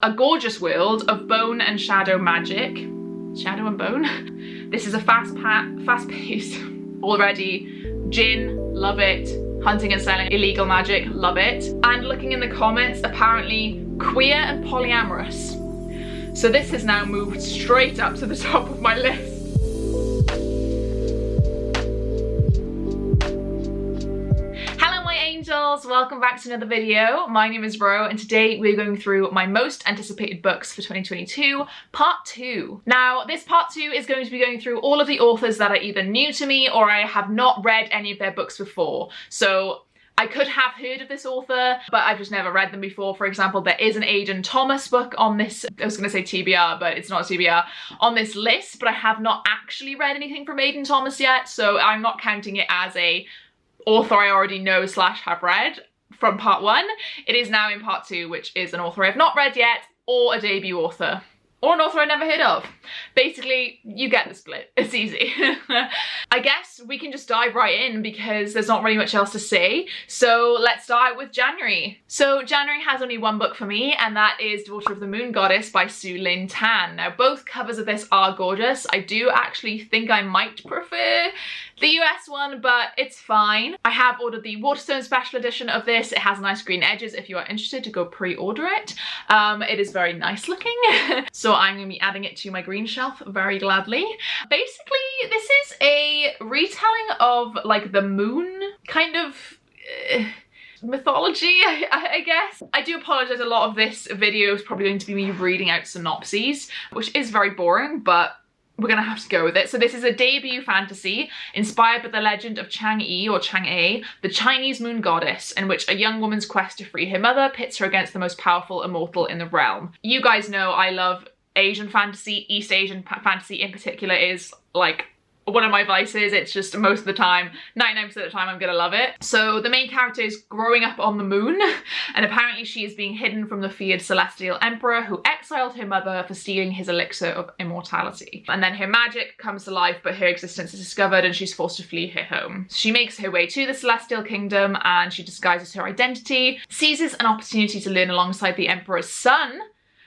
A gorgeous world of bone and shadow magic. Shadow and bone? This is a fast-paced already. Gin, love it. Hunting and selling illegal magic, love it. And looking in the comments, apparently queer and polyamorous. So this has now moved straight up to the top of my list. Angels, welcome back to another video. My name is Ro and today we're going through my most anticipated books for 2022, part 2. Now this part 2 is going to be going through all of the authors that are either new to me or I have not read any of their books before. So I could have heard of this author, but I've just never read them before. For example, there is an Aidan Thomas book on this, I was going to say TBR, but it's not TBR, on this list, but I have not actually read anything from Aidan Thomas yet, so I'm not counting it as a author I already know / have read from part 1. It is now in part 2, which is an author I have not read yet, or a debut author, or an author I never heard of. Basically, you get the split. It's easy. I guess we can just dive right in because there's not really much else to say. So let's start with January. So January has only one book for me, and that is Daughter of the Moon Goddess by Sue Lynn Tan. Now both covers of this are gorgeous. I do actually think I might prefer the US one, but it's fine. I have ordered the Waterstone special edition of this. It has nice green edges if you are interested to go pre-order it. It is very nice looking. So I'm going to be adding it to my green shelf very gladly. Basically, this is a retelling of like the moon kind of mythology, I guess. I do apologize, a lot of this video is probably going to be me reading out synopses, which is very boring, but we're gonna have to go with it. So this is a debut fantasy inspired by the legend of Chang'e or Chang'e, the Chinese moon goddess, in which a young woman's quest to free her mother pits her against the most powerful immortal in the realm. You guys know I love Asian fantasy. East Asian fantasy in particular is like one of my vices. It's just most of the time, 99% of the time, I'm gonna love it. So the main character is growing up on the moon, and apparently she is being hidden from the feared celestial emperor who exiled her mother for stealing his elixir of immortality. And then her magic comes to life, but her existence is discovered and she's forced to flee her home. She makes her way to the celestial kingdom and she disguises her identity, seizes an opportunity to learn alongside the emperor's son,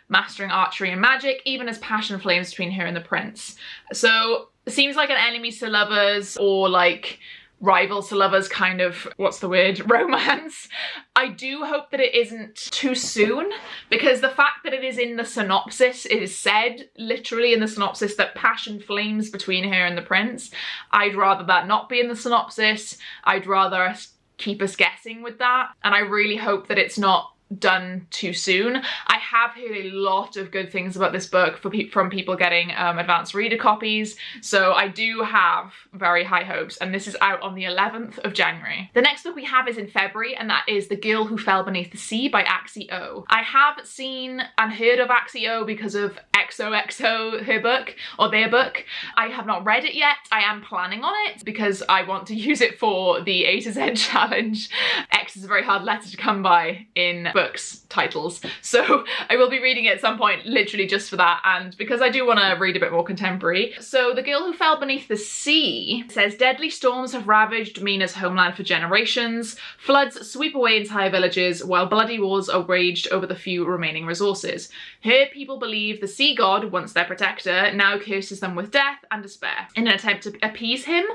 mastering archery and magic, even as passion flames between her and the prince. So it seems like an enemies to lovers or like rivals to lovers kind of, what's the word, romance. I do hope that it isn't too soon, because the fact that it is in the synopsis, it is said literally in the synopsis that passion flames between her and the prince. I'd rather that not be in the synopsis. I'd rather us keep us guessing with that. And I really hope that it's not done too soon. I have heard a lot of good things about this book from people getting advanced reader copies, so I do have very high hopes, and this is out on the 11th of January. The next book we have is in February, and that is The Girl Who Fell Beneath the Sea by Axie O. I have seen and heard of Axie O because of XOXO, her book, or their book. I have not read it yet. I am planning on it because I want to use it for the A to Z challenge. X is a very hard letter to come by in books titles, so I will be reading it at some point literally just for that, and because I do want to read a bit more contemporary. So The Girl Who Fell Beneath the Sea says deadly storms have ravaged Mina's homeland for generations. Floods sweep away entire villages while bloody wars are waged over the few remaining resources. Her people believe the sea god, once their protector, now curses them with death and despair. In an attempt to appease him,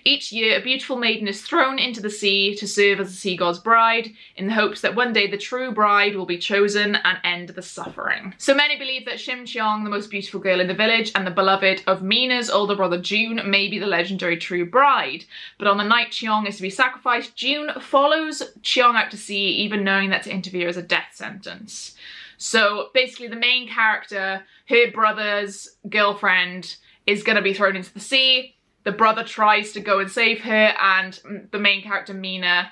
each year a beautiful maiden is thrown into the sea to serve as the sea god's bride, in the hopes that one day the true bride will be chosen and end the suffering. So many believe that Shim Cheong, the most beautiful girl in the village and the beloved of Mina's older brother June, may be the legendary true bride. But on the night Cheong is to be sacrificed, June follows Cheong out to sea, even knowing that to interfere is a death sentence. So basically the main character, her brother's girlfriend, is going to be thrown into the sea. The brother tries to go and save her, and the main character, Mina,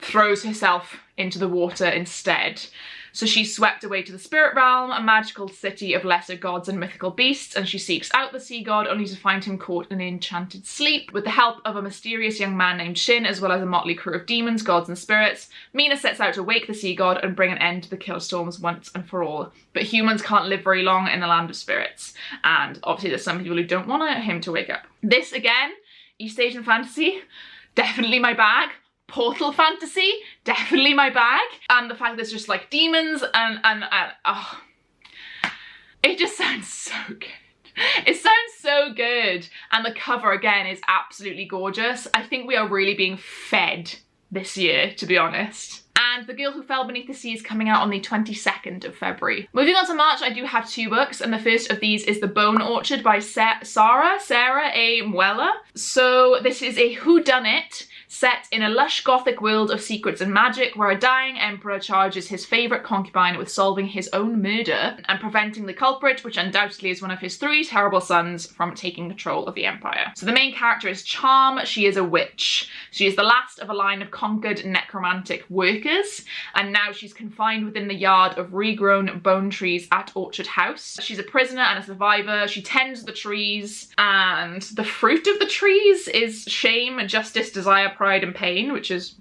throws herself into the water instead. So she's swept away to the spirit realm, a magical city of lesser gods and mythical beasts, and she seeks out the sea god only to find him caught in an enchanted sleep. With the help of a mysterious young man named Shin, as well as a motley crew of demons, gods and spirits, Mina sets out to wake the sea god and bring an end to the killer storms once and for all. But humans can't live very long in the land of spirits, and obviously there's some people who don't want him to wake up. This, again, East Asian fantasy, definitely my bag. Portal fantasy, definitely my bag. And the fact that there's just like demons and oh, It just sounds so good. It sounds so good. And the cover again is absolutely gorgeous. I think we are really being fed this year, to be honest. And The Girl Who Fell Beneath the Sea is coming out on the 22nd of February. Moving on to March, I do have 2 books, and the first of these is The Bone Orchard by Sarah A. Mueller. So this is a whodunit set in a lush gothic world of secrets and magic where a dying emperor charges his favourite concubine with solving his own murder and preventing the culprit, which undoubtedly is one of his 3 terrible sons, from taking control of the empire. So the main character is Charm. She is a witch. She is the last of a line of conquered necromantic workers, and now she's confined within the yard of regrown bone trees at Orchard House. She's a prisoner and a survivor. She tends the trees, and the fruit of the trees is shame, justice, desire, pride and pain, which is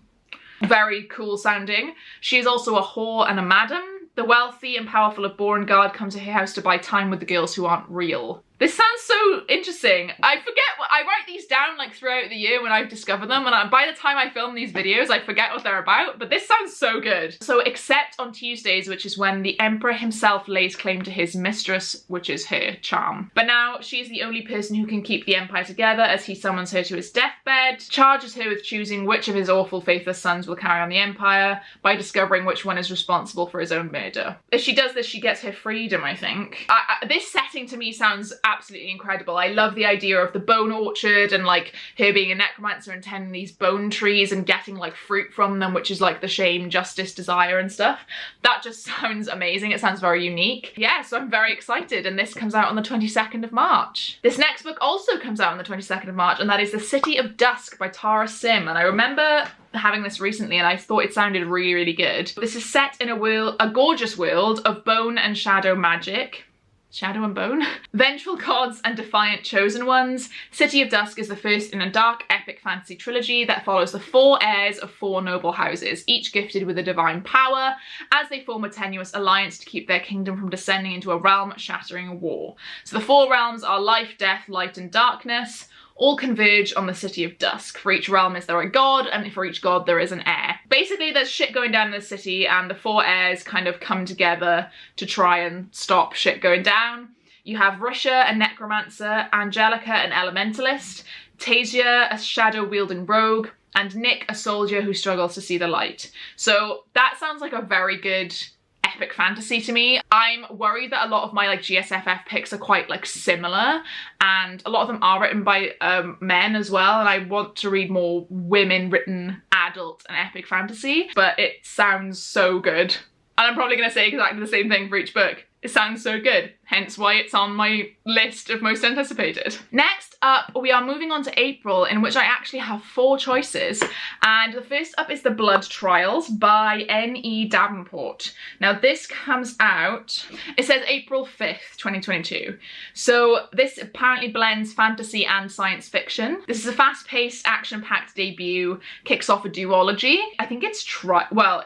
very cool sounding. She is also a whore and a madam. The wealthy and powerful of Borengard come to her house to buy time with the girls who aren't real. This sounds so interesting. I forget what I write these down like throughout the year when I've discovered them, and by the time I film these videos I forget what they're about, but this sounds so good. So except on Tuesdays, which is when the emperor himself lays claim to his mistress, which is her, Charm. But now she's the only person who can keep the empire together, as he summons her to his deathbed, charges her with choosing which of his awful faithless sons will carry on the empire by discovering which one is responsible for his own murder. If she does this, she gets her freedom, I think. This setting to me sounds absolutely incredible. I love the idea of the bone orchard and like her being a necromancer and tending these bone trees and getting like fruit from them, which is like the shame, justice, desire and stuff. That just sounds amazing. It sounds very unique. Yeah, so I'm very excited, and this comes out on the 22nd of March. This next book also comes out on the 22nd of March, and that is The City of Dusk by Tara Sim, and I remember having this recently and I thought it sounded really, really good. This is set in a gorgeous world of bone and shadow magic. Shadow and Bone? Vengeful gods and defiant chosen ones. City of Dusk is the first in a dark epic fantasy trilogy that follows the 4 heirs of 4 noble houses, each gifted with a divine power, as they form a tenuous alliance to keep their kingdom from descending into a realm-shattering war. So the 4 realms are life, death, light and darkness. All converge on the City of Dusk. For each realm is there a god, and for each god there is an heir. Basically there's shit going down in the city, and the 4 heirs kind of come together to try and stop shit going down. You have Risha, a necromancer, Angelica, an elementalist, Tasia, a shadow-wielding rogue, and Nick, a soldier who struggles to see the light. So that sounds like a very good epic fantasy to me. I'm worried that a lot of my like GSFF picks are quite like similar, and a lot of them are written by men as well, and I want to read more women written adult and epic fantasy, but it sounds so good. And I'm probably going to say exactly the same thing for each book. It sounds so good, hence why it's on my list of most anticipated. Next up, we are moving on to April, in which I actually have 4 choices. And the first up is The Blood Trials by N.E. Davenport. Now this comes out, it says April 5th, 2022. So this apparently blends fantasy and science fiction. This is a fast-paced, action-packed debut, kicks off a duology. I think it's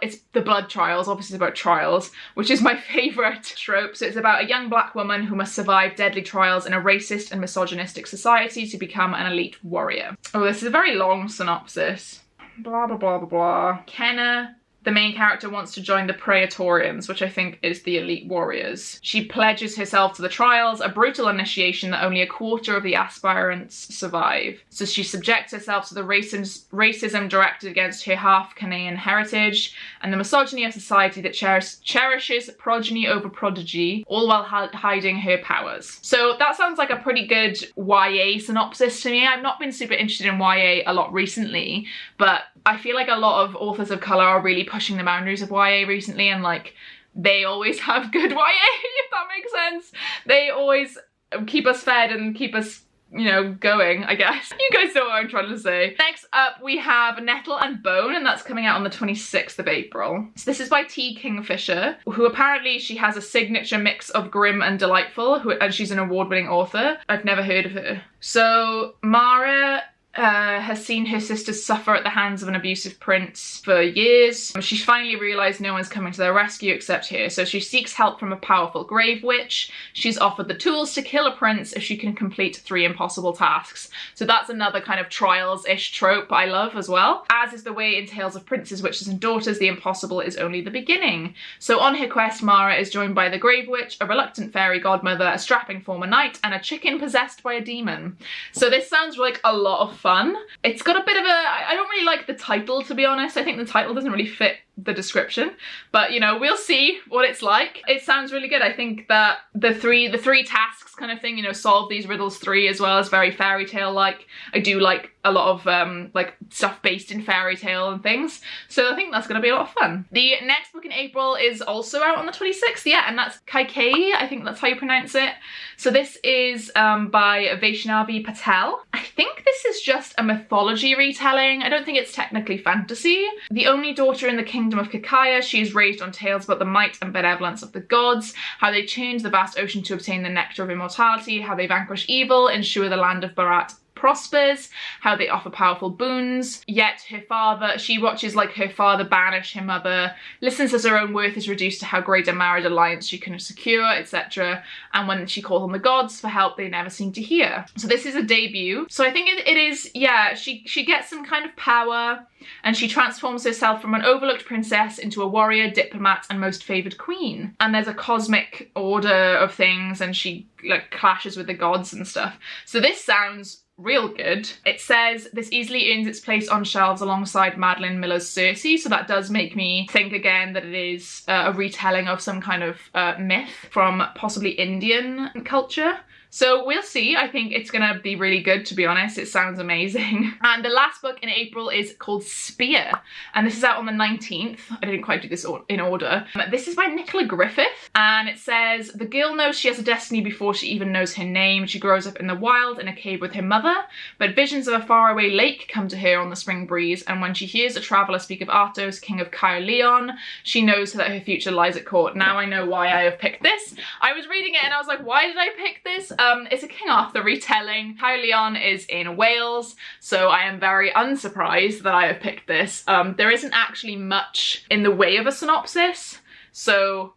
it's The Blood Trials, obviously it's about trials, which is my favourite trope. So it's about a young black woman who must survive deadly trials in a racist and misogynistic society to become an elite warrior. Oh, this is a very long synopsis. Blah, blah, blah, blah, blah. Kenna, the main character, wants to join the Praetorians, which I think is the elite warriors. She pledges herself to the trials, a brutal initiation that only a quarter of the aspirants survive. So she subjects herself to the racism directed against her half-Canadian heritage and the misogyny of society that cherishes progeny over prodigy, all while hiding her powers. So that sounds like a pretty good YA synopsis to me. I've not been super interested in YA a lot recently, but I feel like a lot of authors of colour are really pushing the boundaries of YA recently, and like they always have good YA, if that makes sense. They always keep us fed and keep us, you know, going, I guess. You guys know what I'm trying to say. Next up we have Nettle and Bone, and that's coming out on the 26th of April. So this is by T. Kingfisher, who apparently she has a signature mix of grim and delightful, and she's an award-winning author. I've never heard of her. So Mara has seen her sisters suffer at the hands of an abusive prince for years. She's finally realised no one's coming to their rescue except her, so she seeks help from a powerful grave witch. She's offered the tools to kill a prince if she can complete 3 impossible tasks. So that's another kind of trials-ish trope I love as well. As is the way in tales of princes, witches and daughters, the impossible is only the beginning. So on her quest, Mara is joined by the grave witch, a reluctant fairy godmother, a strapping former knight, and a chicken possessed by a demon. So this sounds like a lot of fun. It's got a bit of a, I don't really like the title, to be honest. I think the title doesn't really fit the description, but you know, we'll see what it's like. It sounds really good. I think that the three tasks kind of thing, you know, solve these riddles 3 as well, is very fairy tale like. I do like a lot of like stuff based in fairy tale and things, so I think that's gonna be a lot of fun. The next book in April is also out on the 26th, yeah, and that's Kaik, I think that's how you pronounce it. So this is by Vaishnavi Patel. I think this is just a mythology retelling. I don't think it's technically fantasy. The only daughter in the kingdom of Kaik, she is raised on tales about the might and benevolence of the gods, how they change the vast ocean to obtain the nectar of immortality, how they vanquish evil, ensure the land of Bharat prospers, how they offer powerful boons. Yet her father, she watches like her father banish her mother, listens as her own worth is reduced to how great a marriage alliance she can secure, etc. And when she calls on the gods for help, they never seem to hear. So this is a debut. So I think it is, yeah, she gets some kind of power, and she transforms herself from an overlooked princess into a warrior, diplomat, and most favoured queen. And there's a cosmic order of things, and she like clashes with the gods and stuff. So this sounds real good. It says this easily earns its place on shelves alongside Madeline Miller's Circe, so that does make me think again that it is a retelling of some kind of myth from possibly Indian culture. So we'll see. I think it's gonna be really good, to be honest. It sounds amazing. And the last book in April is called Spear, and this is out on the 19th. I didn't quite do this in order. This is by Nicola Griffith, and it says, the girl knows she has a destiny before she even knows her name. She grows up in the wild in a cave with her mother, but visions of a faraway lake come to her on the spring breeze, and when she hears a traveller speak of Artos, king of Caerleon, she knows that her future lies at court. Now I know why I have picked this. I was reading it and I was like, why did I pick this? It's a King Arthur retelling. Caerleon is in Wales, so I am very unsurprised that I have picked this. There isn't actually much in the way of a synopsis, so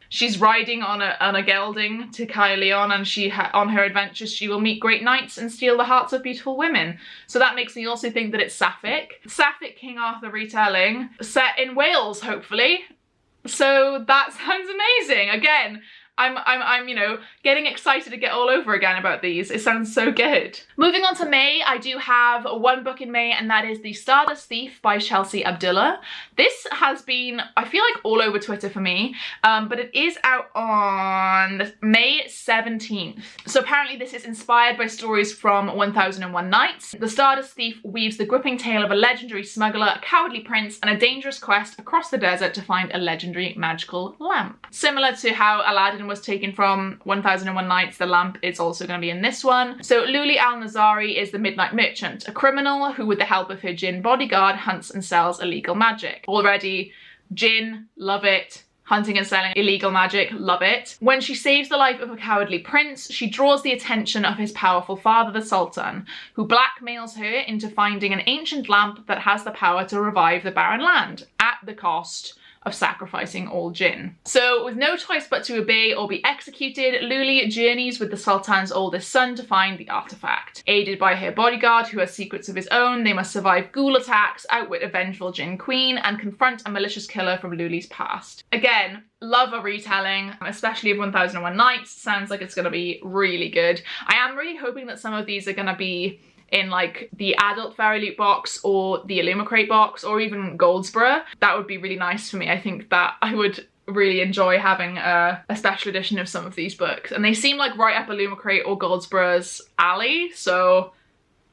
she's riding on a gelding to Caerleon, and on her adventures she will meet great knights and steal the hearts of beautiful women. So that makes me also think that it's Sapphic. Sapphic King Arthur retelling, set in Wales, hopefully. So that sounds amazing. Again, I'm, you know, getting excited to get all over again about these. It sounds so good. Moving on to May, I do have one book in May, and that is The Stardust Thief by Chelsea Abdullah. This has been, I feel like, all over Twitter for me, but it is out on May 17th. So apparently this is inspired by stories from 1001 Nights. The Stardust Thief weaves the gripping tale of a legendary smuggler, a cowardly prince, and a dangerous quest across the desert to find a legendary magical lamp. Similar to how Aladdin was taken from 1001 Nights, the lamp is also going to be in this one. So Luli Al-Nazari is the Midnight Merchant, a criminal who with the help of her djinn bodyguard hunts and sells illegal magic. Already, djinn, love it. Hunting and selling illegal magic, love it. When she saves the life of a cowardly prince, she draws the attention of his powerful father, the Sultan, who blackmails her into finding an ancient lamp that has the power to revive the barren land, at the cost of sacrificing all jinn. So with no choice but to obey or be executed, Luli journeys with the Sultan's oldest son to find the artifact. Aided by her bodyguard, who has secrets of his own, they must survive ghoul attacks, outwit a vengeful jinn queen, and confront a malicious killer from Luli's past. Again, love a retelling, especially of 1001 Nights. Sounds like it's going to be really good. I am really hoping that some of these are going to be in like the adult fairy loot box or the Illumicrate box or even Goldsboro. That would be really nice for me. I think that I would really enjoy having a special edition of some of these books, and they seem like right up Illumicrate or Goldsboro's alley, so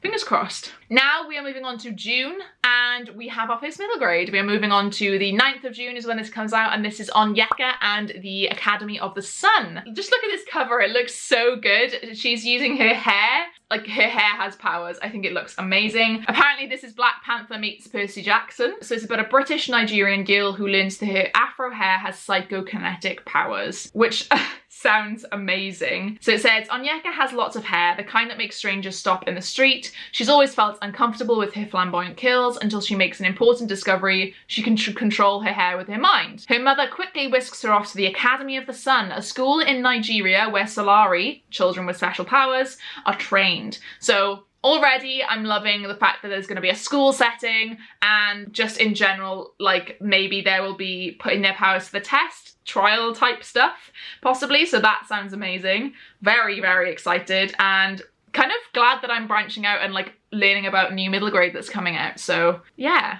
fingers crossed. Now we are moving on to June, and we have our first middle grade. We are moving on to the 9th of June is when this comes out, and this is on Yeka and the Academy of the Sun. Just look at this cover, it looks so good. She's using her hair, like her hair has powers. I think it looks amazing. Apparently this is Black Panther meets Percy Jackson. So it's about a British Nigerian girl who learns that her afro hair has psychokinetic powers, which sounds amazing. So it says, Onyeka has lots of hair, the kind that makes strangers stop in the street. She's always felt uncomfortable with her flamboyant curls until she makes an important discovery: she can control her hair with her mind. Her mother quickly whisks her off to the Academy of the Sun, a school in Nigeria where Solari, children with special powers, are trained. So already I'm loving the fact that there's going to be a school setting, and just in general, like, maybe there will be putting their powers to the test, trial type stuff, possibly. So that sounds amazing. Very, very excited, and kind of glad that I'm branching out and like learning about new middle grade that's coming out. So yeah.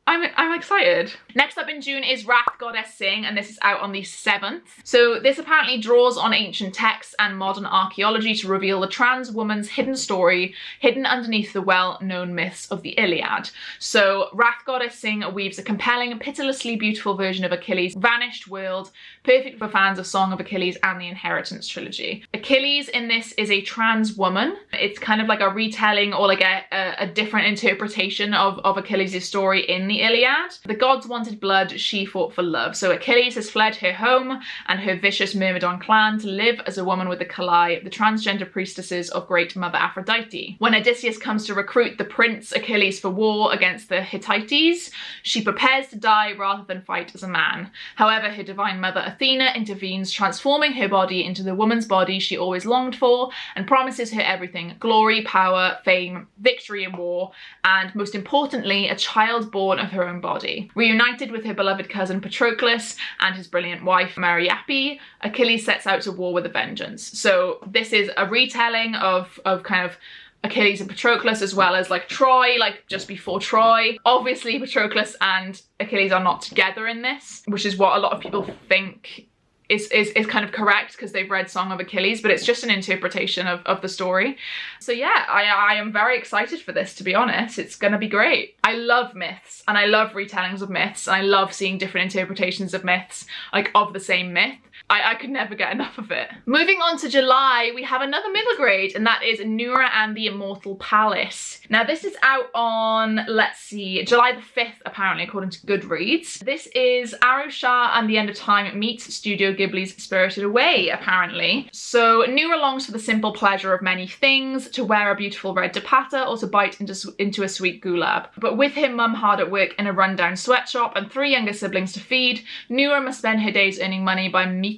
I'm excited. Next up in June is Wrath Goddess Sing, and this is out on the 7th. So this apparently draws on ancient texts and modern archaeology to reveal the trans woman's hidden story, hidden underneath the well-known myths of the Iliad. So Wrath Goddess Sing weaves a compelling, pitilessly beautiful version of Achilles' vanished world, perfect for fans of Song of Achilles and the Inheritance trilogy. Achilles in this is a trans woman. It's kind of like a retelling or like a different interpretation of Achilles' story in the Iliad. The gods wanted blood, she fought for love. So Achilles has fled her home and her vicious Myrmidon clan to live as a woman with the Kalai, the transgender priestesses of great mother Aphrodite. When Odysseus comes to recruit the prince Achilles for war against the Hittites, she prepares to die rather than fight as a man. However, her divine mother Athena intervenes, transforming her body into the woman's body she always longed for, and promises her everything: glory, power, fame, victory in war, and most importantly, a child born of her own body. Reunited with her beloved cousin Patroclus and his brilliant wife Mariapi, Achilles sets out to war with a vengeance. So this is a retelling of kind of Achilles and Patroclus, as well as like Troy, like just before Troy. Obviously Patroclus and Achilles are not together in this, which is what a lot of people think is kind of correct because they've read Song of Achilles, but it's just an interpretation of the story. So yeah, I am very excited for this, to be honest. It's gonna be great. I love myths, and I love retellings of myths, and I love seeing different interpretations of myths, like of the same myth. I could never get enough of it. Moving on to July, we have another middle grade, and that is Nara and the Immortal Palace. Now this is out on, let's see, July the 5th, apparently, according to Goodreads. This is Arusha and the End of Time meets Studio Ghibli's Spirited Away, apparently. So Nara longs for the simple pleasure of many things, to wear a beautiful red dupatta or to bite into a sweet gulab. But with her mum hard at work in a rundown sweatshop and 3 younger siblings to feed, Nara must spend her days earning money by mica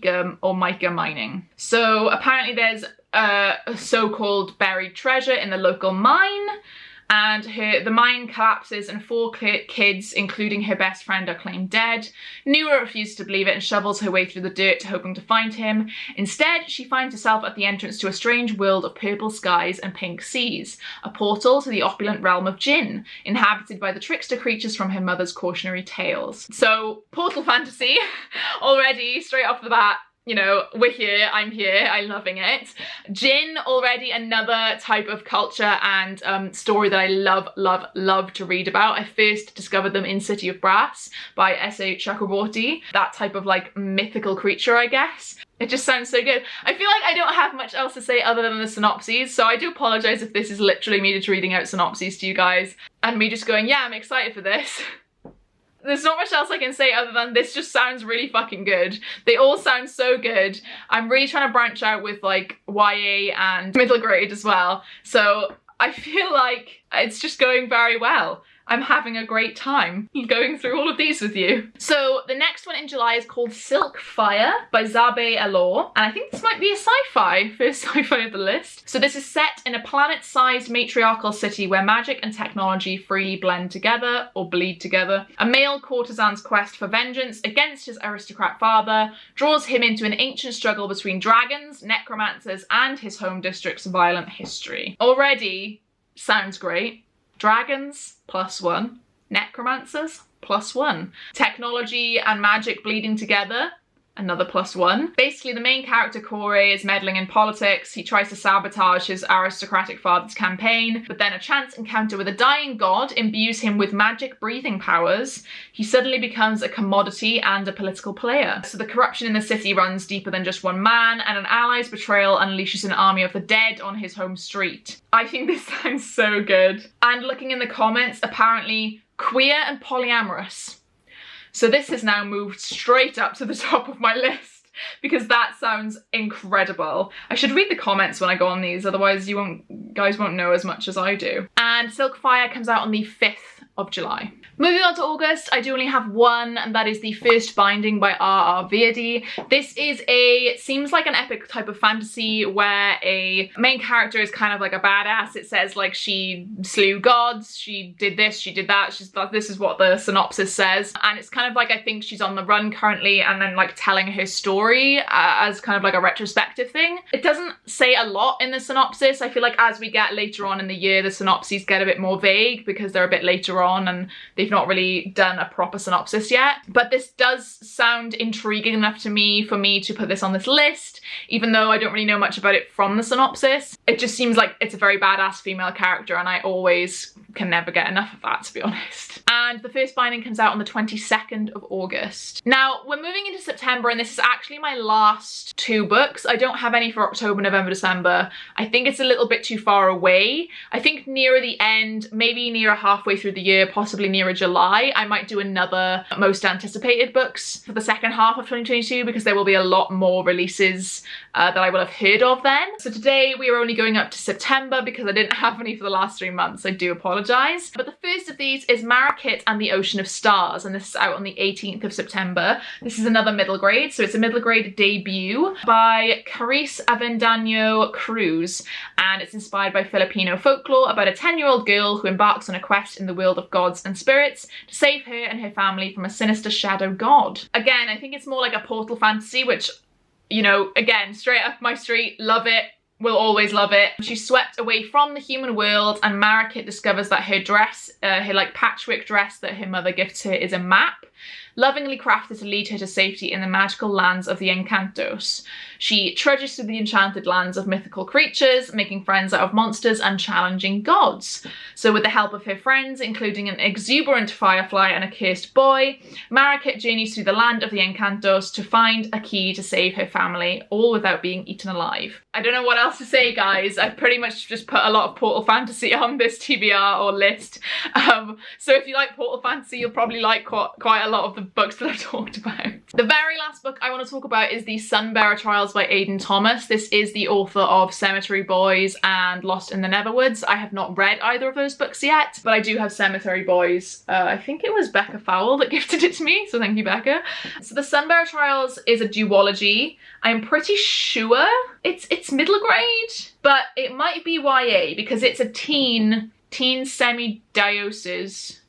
mining. So apparently there's a so-called buried treasure in the local mine, and the mine collapses and 4 kids, including her best friend, are claimed dead. Nara refuses to believe it and shovels her way through the dirt, hoping to find him. Instead, she finds herself at the entrance to a strange world of purple skies and pink seas, a portal to the opulent realm of Jinn, inhabited by the trickster creatures from her mother's cautionary tales. So, portal fantasy, already, straight off the bat. You know, we're here, I'm here, I'm loving it. Jinn, already another type of culture and story that I love to read about. I first discovered them in City of Brass by S.A. Chakraborty. That type of like mythical creature, I guess. It just sounds so good. I feel like I don't have much else to say other than the synopses, so I do apologise if this is literally me just reading out synopses to you guys and me just going, yeah, I'm excited for this. There's not much else I can say other than this just sounds really fucking good. They all sound so good. I'm really trying to branch out with like YA and middle grade as well. So I feel like it's just going very well. I'm having a great time going through all of these with you. So the next one in July is called Silk Fire by Zabe Alor, and I think this might be a sci-fi, first sci-fi of the list. So this is set in a planet-sized matriarchal city where magic and technology freely blend together, or bleed together. A male courtesan's quest for vengeance against his aristocrat father draws him into an ancient struggle between dragons, necromancers, and his home district's violent history. Already sounds great. Dragons, +1. Necromancers, +1. Technology and magic bleeding together, another +1. Basically, the main character, Corey, is meddling in politics. He tries to sabotage his aristocratic father's campaign, but then a chance encounter with a dying god imbues him with magic breathing powers. He suddenly becomes a commodity and a political player. So the corruption in the city runs deeper than just one man, and an ally's betrayal unleashes an army of the dead on his home street. I think this sounds so good. And looking in the comments, apparently queer and polyamorous. So this has now moved straight up to the top of my list because that sounds incredible. I should read the comments when I go on these, otherwise guys won't know as much as I do. And Silkfire comes out on the 5th of July. Moving on to August, I do only have one, and that is the first binding by R.R. Verdi. This is seems like an epic type of fantasy where a main character is kind of like a badass. It says like she slew gods, she did this, she did that, this is what the synopsis says. And it's kind of like, I think she's on the run currently and then like telling her story as kind of like a retrospective thing. It doesn't say a lot in the synopsis. I feel like as we get later on in the year, the synopses get a bit more vague because they're a bit later on and they've not really done a proper synopsis yet. But this does sound intriguing enough to me for me to put this on this list, even though I don't really know much about it from the synopsis. It just seems like it's a very badass female character and I always can never get enough of that, to be honest. And the first binding comes out on the 22nd of August. Now, we're moving into September and this is actually my last 2 books. I don't have any for October, November, December. I think it's a little bit too far away. I think nearer the end, maybe nearer halfway through the year, possibly nearer July, I might do another most anticipated books for the second half of 2022 because there will be a lot more releases that I will have heard of then. So today we are only going up to September because I didn't have any for the last 3 months. I do apologise. But the first of these is Mariposa and the Ocean of Stars, and this is out on the 18th of September. This is another middle grade, so it's a middle grade debut by Carice Avendaño Cruz, and it's inspired by Filipino folklore about a 10-year-old girl who embarks on a quest in the world of gods and spirits to save her and her family from a sinister shadow god. Again, I think it's more like a portal fantasy, which, you know, again, straight up my street, love it. Will always love it. She's swept away from the human world and Mariposa discovers that her dress, her like patchwork dress that her mother gifts her, is a map, lovingly crafted to lead her to safety in the magical lands of the Encantos. She trudges through the enchanted lands of mythical creatures, making friends out of monsters and challenging gods. So with the help of her friends, including an exuberant firefly and a cursed boy, Mariposa journeys through the land of the Encantos to find a key to save her family, all without being eaten alive. I don't know what else to say, guys. I've pretty much just put a lot of Portal Fantasy on this TBR or list. So if you like Portal Fantasy, you'll probably like quite a lot of the books that I've talked about. The very last book I want to talk about is the Sunbearer Trials by Aidan Thomas. This is the author of Cemetery Boys and Lost in the Neverwoods. I have not read either of those books yet, but I do have Cemetery Boys. I think it was Becca Fowle that gifted it to me, so thank you, Becca. So the Sunbearer Trials is a duology. I'm pretty sure it's middle grade, but it might be YA because it's a teen semi-diocese.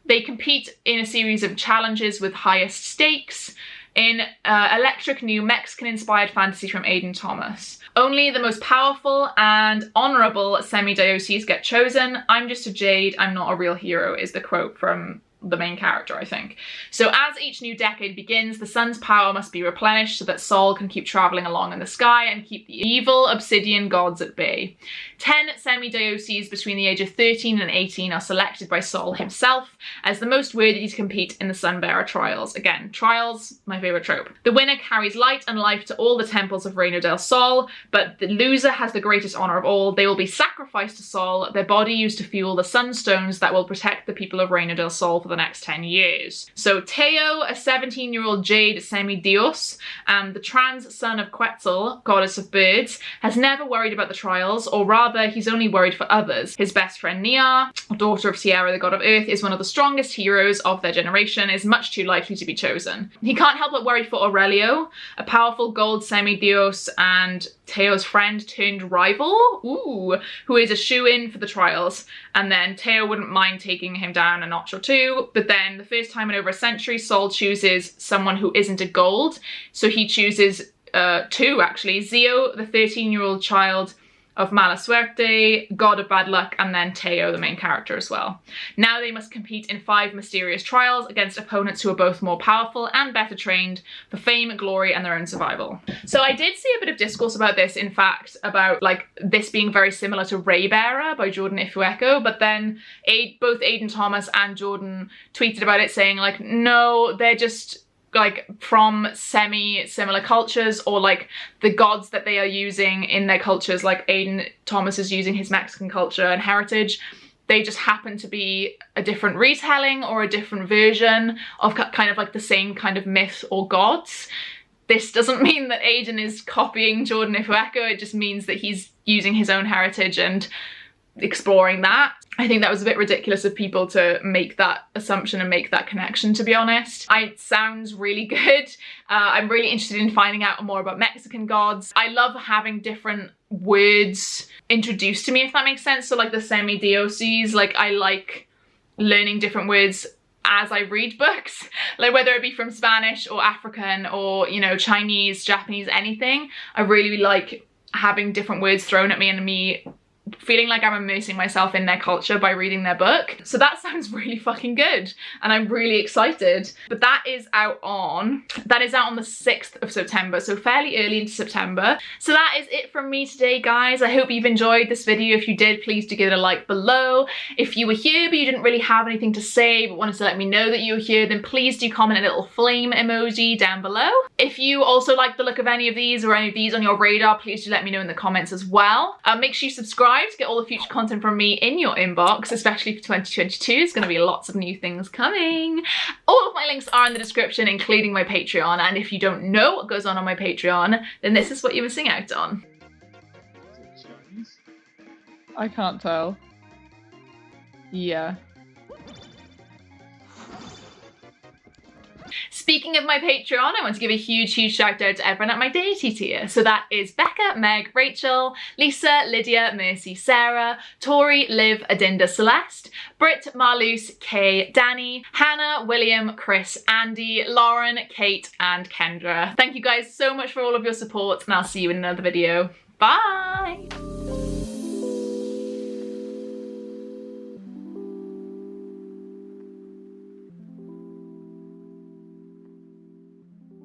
They compete in a series of challenges with highest stakes in electric new Mexican-inspired fantasy from Aidan Thomas. Only the most powerful and honourable semi-dioceses get chosen. I'm just a jade, I'm not a real hero, is the quote from the main character, I think. So as each new decade begins, the sun's power must be replenished so that Sol can keep travelling along in the sky and keep the evil obsidian gods at bay. 10 semi-dioceses between the age of 13 and 18 are selected by Sol himself as the most worthy to compete in the Sunbearer Trials. Again, trials, my favourite trope. The winner carries light and life to all the temples of Reino del Sol, but the loser has the greatest honour of all. They will be sacrificed to Sol, their body used to fuel the sunstones that will protect the people of Reino del Sol for the next 10 years. So Teo, a 17-year-old jade semi-dios, and the trans son of Quetzal, goddess of birds, has never worried about the trials, or rather he's only worried for others. His best friend Nia, daughter of Sierra, the god of earth, is one of the strongest heroes of their generation, is much too likely to be chosen. He can't help but worry for Aurelio, a powerful gold semi-dios and Teo's friend turned rival, who is a shoo-in for the trials, and then Teo wouldn't mind taking him down a notch or two, but then the first time in over a century, Sol chooses someone who isn't a gold, so he chooses two actually, Zio, the 13-year-old child of Mala Suerte, god of bad luck, and then Teo, the main character as well. Now they must compete in 5 mysterious trials against opponents who are both more powerful and better trained for fame, glory, and their own survival. So I did see a bit of discourse about this, in fact, about like this being very similar to Raybearer by Jordan Ifueko, but then both Aidan Thomas and Jordan tweeted about it saying like, no, they're just like from semi-similar cultures, or like the gods that they are using in their cultures, like Aidan Thomas is using his Mexican culture and heritage, They just happen to be a different retelling or a different version of kind of like the same kind of myth or gods. This doesn't mean that Aiden is copying Jordan Ifueko, it just means that he's using his own heritage and exploring that. I think that was a bit ridiculous of people to make that assumption and make that connection, to be honest. It sounds really good. I'm really interested in finding out more about Mexican gods. I love having different words introduced to me, if that makes sense. So like the semi-dioses, like I like learning different words as I read books, like whether it be from Spanish or African or, you know, Chinese, Japanese, anything. I really like having different words thrown at me and me feeling like I'm immersing myself in their culture by reading their book. So that sounds really fucking good and I'm really excited. But that is out on the 6th of September, so fairly early into September. So that is it from me today, guys. I hope you've enjoyed this video. If you did, please do give it a like below. If you were here but you didn't really have anything to say but wanted to let me know that you were here, then please do comment a little flame emoji down below. If you also like the look of any of these or any of these on your radar, please do let me know in the comments as well. Make sure you subscribe to get all the future content from me in your inbox, especially for 2022. There's going to be lots of new things coming. All of my links are in the description, including my Patreon, and if you don't know what goes on my Patreon, then this is what you're missing out on. I can't tell. Yeah. Speaking of my Patreon, I want to give a huge shout out to everyone at my deity tier. So that is Becca, Meg, Rachel, Lisa, Lydia, Mercy, Sarah, Tori, Liv, Adinda, Celeste, Britt, Marloose, Kay, Danny, Hannah, William, Chris, Andy, Lauren, Kate, and Kendra. Thank you guys so much for all of your support and I'll see you in another video. Bye!